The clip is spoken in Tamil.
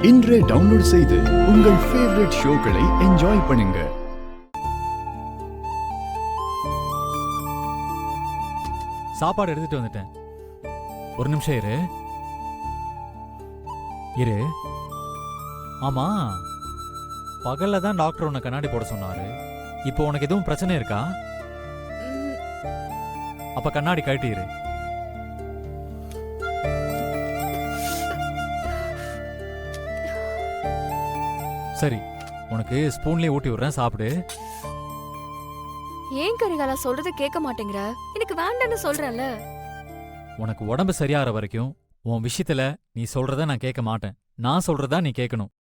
இன்றே டவுன்லோட் செய்து உங்கள் ஃபேவரட் ஷோக்களை என்ஜாய் பண்ணுங்க. சாப்பாடு எடுத்துட்டு வந்துட்டேன். ஒரு நிமிஷம் இரு. இரு. ஆமா, பகல்ல தான் டாக்டர் உன்னை கண்ணாடி போட சொன்னாரு. இப்போ உனக்கு எதுவும் பிரச்சனை இருக்கா? அப்ப கண்ணாடி கழட்டிரு. சரி, உனக்கு ஸ்பூன்லயே ஊட்டி விடுறேன், சாப்பிடு. ஏன் கரிகாலா சொல்றத கேட்க மாட்டேங்கிற? எனக்கு வேண்டான்னு சொல்றேன்ல. உனக்கு உடம்பு சரியாகிற வரைக்கும் உன் விஷயத்துல நீ சொல்றத நான் கேட்க மாட்டேன். நான் சொல்றதா நீ கேட்கணும்.